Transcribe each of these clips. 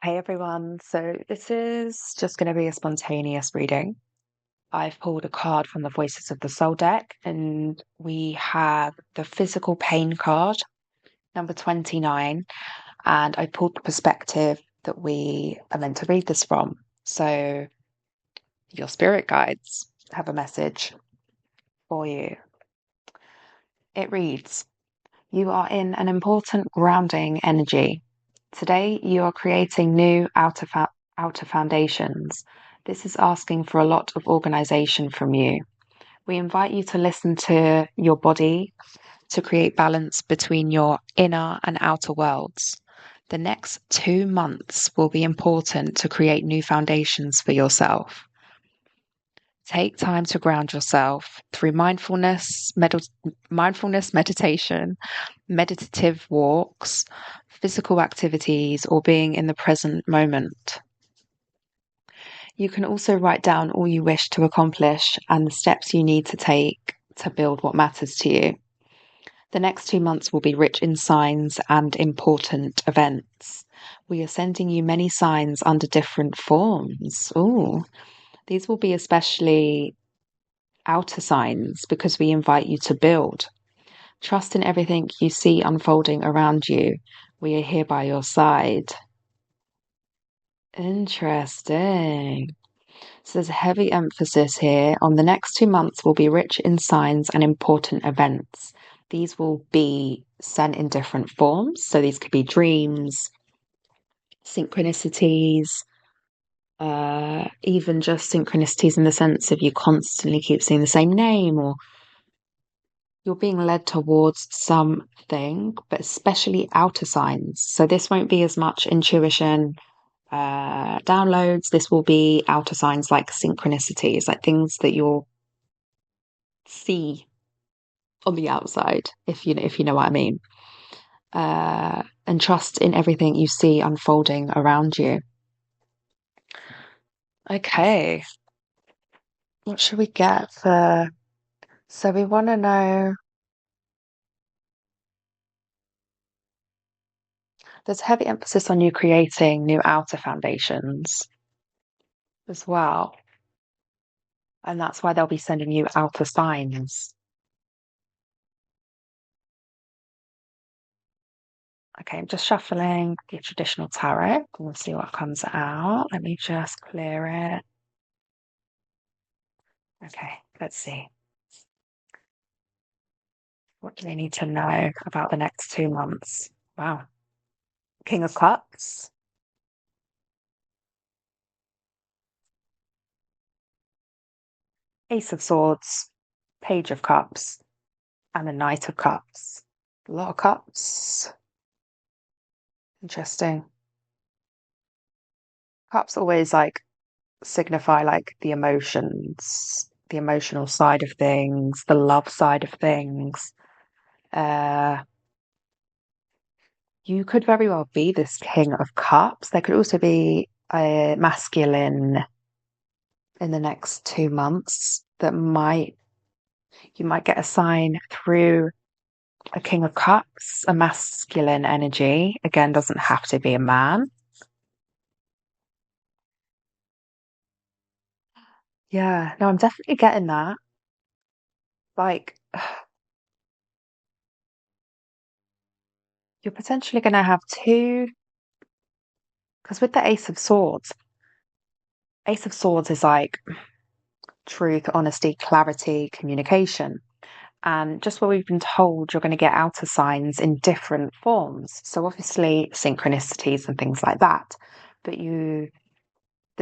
Hey everyone, so this is just going to be a spontaneous reading. I've pulled a card from the Voices of the Soul deck, and we have the physical pain card, number 29, and I pulled the perspective that we are meant to read this from. So, your spirit guides have a message for you. It reads, You are in an important grounding energy. Today, you are creating new outer foundations. This is asking for a lot of organization from you. We invite you to listen to your body to create balance between your inner and outer worlds. The next 2 months will be important to create new foundations for yourself. Take time to ground yourself through mindfulness meditation, meditative walks, physical activities, or being in the present moment. You can also write down all you wish to accomplish and the steps you need to take to build what matters to you. The next 2 months will be rich in signs and important events. We are sending you many signs under different forms. Ooh, these will be especially outer signs because we invite you to build. Trust in everything you see unfolding around you. We are here by your side. Interesting. So there's a heavy emphasis here on the next 2 months will be rich in signs and important events. These will be sent in different forms. So these could be dreams, synchronicities, even just synchronicities in the sense of you constantly keep seeing the same name, or you're being led towards something, but especially outer signs. So this won't be as much intuition, downloads. This will be outer signs like synchronicities, like things that you'll see on the outside, if you know what I mean. And trust in everything you see unfolding around you. Okay, what should we get for? So we want to know. There's heavy emphasis on you creating new outer foundations as well. And that's why they'll be sending you outer signs. Okay, I'm just shuffling the traditional tarot. We'll see what comes out. Let me just clear it. Okay, let's see. What do they need to know about the next 2 months? Wow. King of Cups, Ace of Swords, Page of Cups, and the Knight of Cups. A lot of cups. Interesting. Cups always signify the emotions, the emotional side of things, the love side of things. Uh, you could very well be this King of Cups. There could also be a masculine in the next 2 months that you might get a sign through a King of Cups, a masculine energy. Again, doesn't have to be a man. Yeah, no, I'm definitely getting that. Like, you're potentially going to have two, because with the Ace of Swords is like truth, honesty, clarity, communication. And just what we've been told, you're going to get outer signs in different forms. So obviously synchronicities and things like that. But the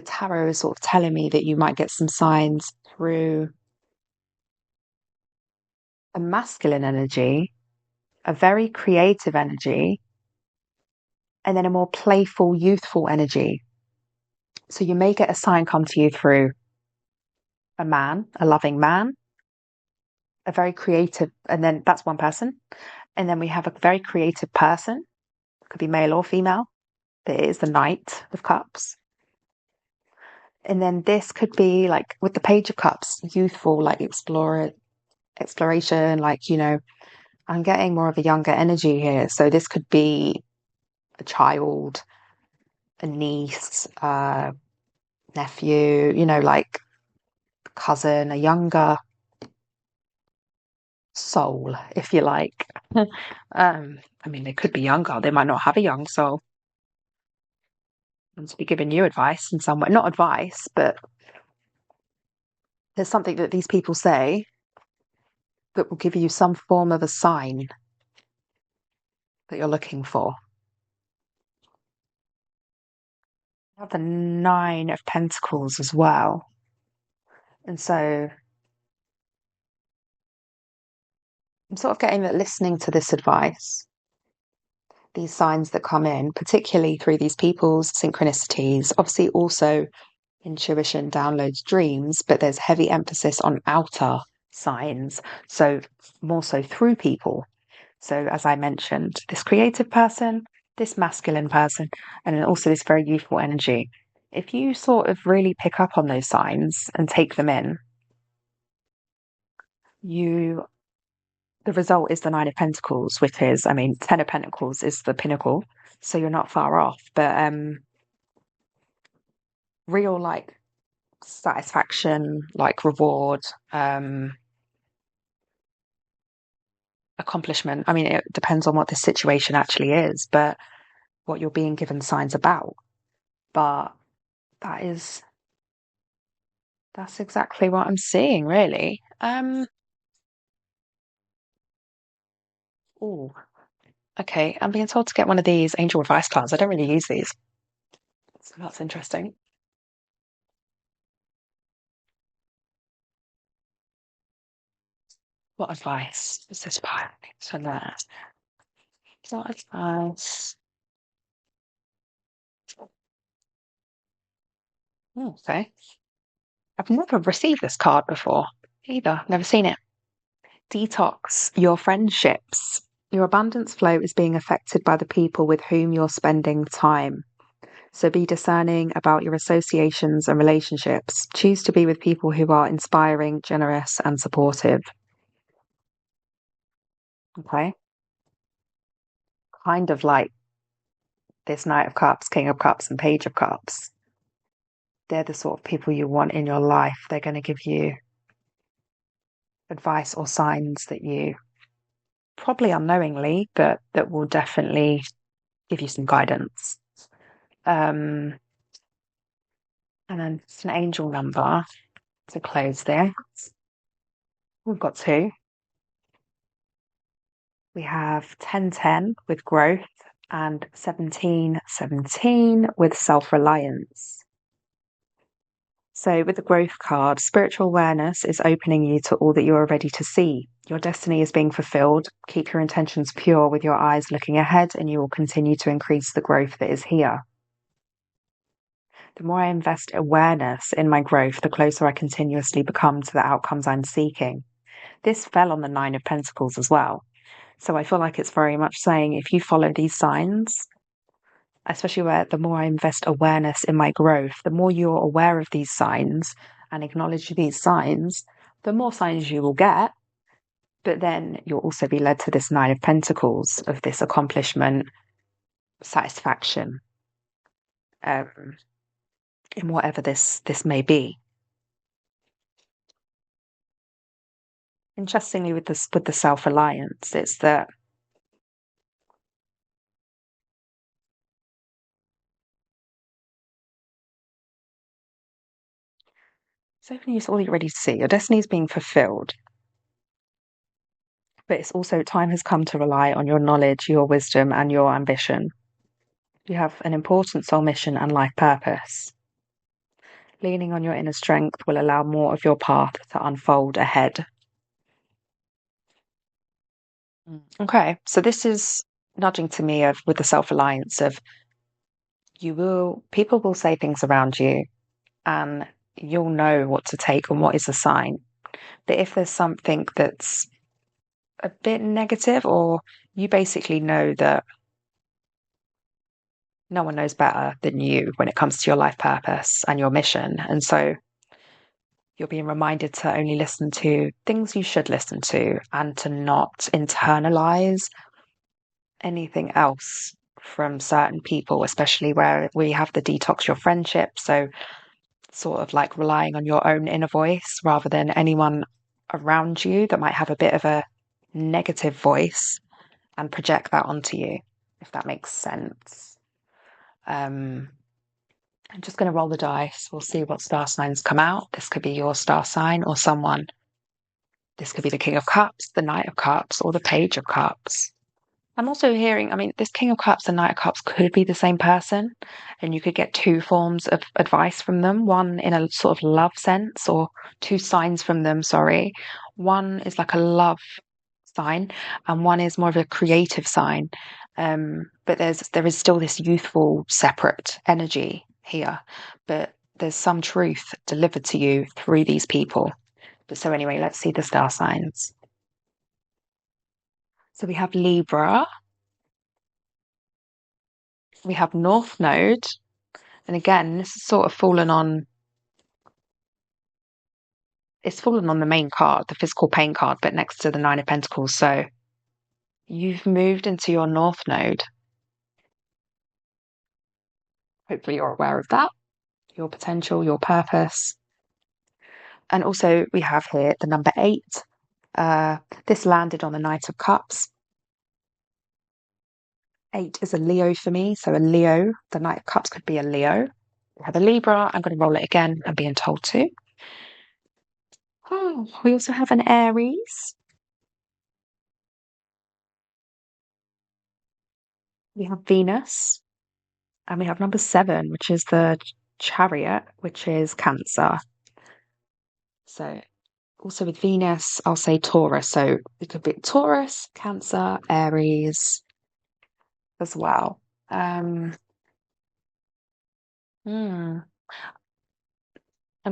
tarot is sort of telling me that you might get some signs through a masculine energy, a very creative energy, and then a more playful, youthful energy. So you may get a sign come to you through a man, a loving man, a very creative, and then that's one person. And then we have a very creative person, could be male or female, that is the Knight of Cups. And then this could be like with the Page of Cups, youthful, like exploration, I'm getting more of a younger energy here. So this could be a child, a niece, nephew, like cousin, a younger soul, if you like. I mean, they could be younger, they might not have a young soul and to be giving you advice in some way. Not advice, but there's something that these people say that will give you some form of a sign that you're looking for. You have the Nine of Pentacles as well. And so I'm sort of getting that listening to this advice, these signs that come in, particularly through these people's synchronicities, obviously also intuition downloads dreams, but there's heavy emphasis on outer signs. So more so through people. So as I mentioned, this creative person, this masculine person, and then also this very youthful energy. If you sort of really pick up on those signs and take them in, the result is the Nine of Pentacles, which is, I mean, Ten of Pentacles is the pinnacle, so you're not far off. But real like satisfaction, like reward, accomplishment. I mean, it depends on what the situation actually is, but what you're being given signs about. But that's exactly what I'm seeing, really. Oh, okay. I'm being told to get one of these angel advice cards. I don't really use these, so that's interesting. What advice is this pile to learn? What advice? Okay. I've never received this card before either. Never seen it. Detox your friendships. Your abundance flow is being affected by the people with whom you're spending time. So be discerning about your associations and relationships. Choose to be with people who are inspiring, generous, and supportive. Okay. Kind of like this Knight of Cups, King of Cups, and Page of Cups. They're the sort of people you want in your life. They're going to give you advice or signs that you probably unknowingly, but that will definitely give you some guidance. And then it's an angel number to close there. We've got two. We have 1010 with growth and 1717 with self-reliance. So with the growth card, spiritual awareness is opening you to all that you are ready to see. Your destiny is being fulfilled. Keep your intentions pure with your eyes looking ahead, and you will continue to increase the growth that is here. The more I invest awareness in my growth, the closer I continuously become to the outcomes I'm seeking. This fell on the Nine of Pentacles as well. So I feel like it's very much saying if you follow these signs, especially where the more I invest awareness in my growth, the more you're aware of these signs and acknowledge these signs, the more signs you will get. But then you'll also be led to this Nine of Pentacles of this accomplishment, satisfaction, in whatever this may be. Interestingly, with the self-reliance, it's that it's opening you to all you're ready to see. Your destiny is being fulfilled. But it's also time has come to rely on your knowledge, your wisdom, and your ambition. You have an important soul mission and life purpose. Leaning on your inner strength will allow more of your path to unfold ahead. Okay, so this is nudging to me of with the self-reliance of people will say things around you and you'll know what to take and what is a sign. But if there's something that's a bit negative, or you basically know that no one knows better than you when it comes to your life purpose and your mission. And so you're being reminded to only listen to things you should listen to and to not internalize anything else from certain people, especially where we have the detox your friendship. So, sort of like relying on your own inner voice rather than anyone around you that might have a bit of a negative voice and project that onto you, if that makes sense. Um, I'm just going to roll the dice. We'll see what star signs come out. This could be your star sign or someone. This could be the King of Cups, the Knight of Cups, or the Page of Cups. I'm also hearing, I mean, this King of Cups and Knight of Cups could be the same person, and you could get two forms of advice from them, one in a sort of love sense, or two signs from them, sorry. One is like a love sign, and one is more of a creative sign. But there is still this youthful, separate energy here, but there's some truth delivered to you through these people. But so anyway, let's see the star signs. So we have Libra, we have North Node, and again, this is sort of it's fallen on the main card, the physical pain card, but next to the Nine of Pentacles. So you've moved into your North Node. Hopefully you're aware of that, your potential, your purpose. And also we have here the number 8. This landed on the Knight of Cups. 8 is a Leo for me, so a Leo, the Knight of Cups could be a Leo. We have a Libra. I'm going to roll it again. I'm being told to. Oh, we also have an Aries. We have Venus. And we have number 7, which is the Chariot, which is Cancer. So also with Venus, I'll say Taurus. So it could be Taurus, Cancer, Aries as well. Hmm. I'm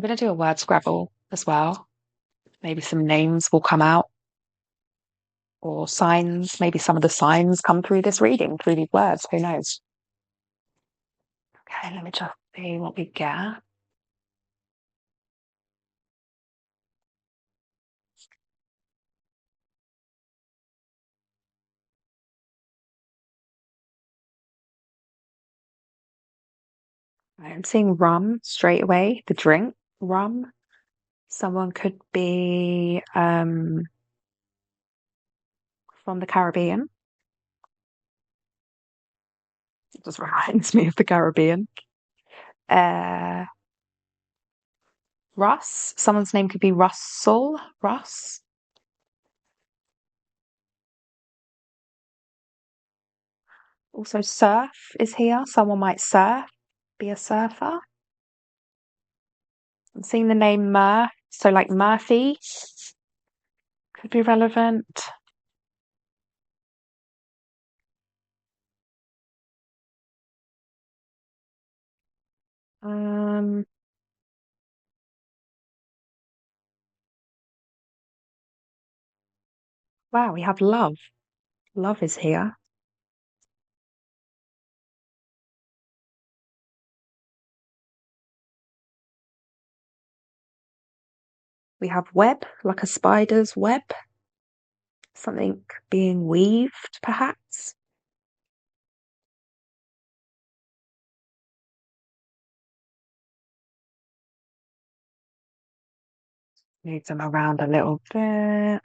going to do a word scrabble as well. Maybe some names will come out or signs. Maybe some of the signs come through this reading, through these words. Who knows? Okay, let me just see what we get. I'm seeing rum straight away, the drink, rum. Someone could be from the Caribbean. It just reminds me of the Caribbean. Uh, Russ. Someone's name could be Russell. Russ. Also, surf is here. Someone might surf, be a surfer. I'm seeing the name Murph. So, like Murphy could be relevant. Um, wow, we have love. Love is here. We have web, like a spider's web. Something being weaved, perhaps. Move them around a little bit.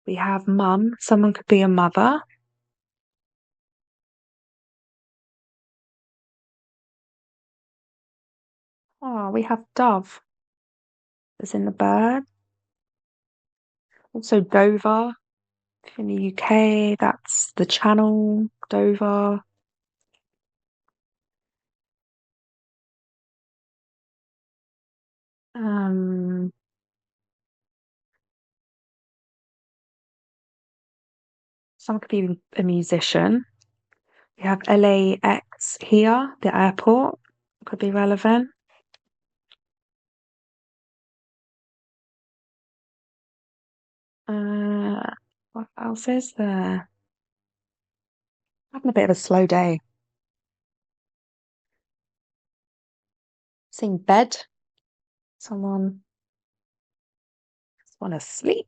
We have mum. Someone could be a mother. Oh, we have dove, as in the bird. Also Dover. If in the UK, that's the Channel, Dover. Um, Someone could be a musician. We have LAX here, the airport could be relevant. What else is there? Having a bit of a slow day. Seeing bed. Someone just want to sleep.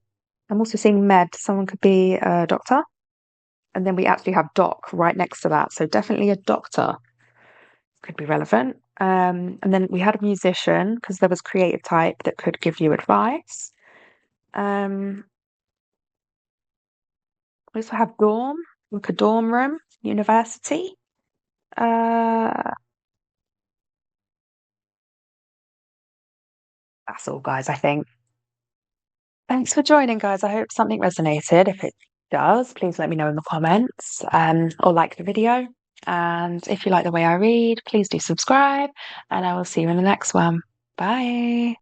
I'm also seeing med. Someone could be a doctor. And then we actually have doc right next to that. So definitely a doctor could be relevant. And then we had a musician because there was creative type that could give you advice. Um, we also have dorm, like a dorm room, university. Uh, that's all, guys, I think. Thanks for joining, guys. I hope something resonated. If it does, please let me know in the comments, or like the video. And if you like the way I read, please do subscribe, and I will see you in the next one. Bye.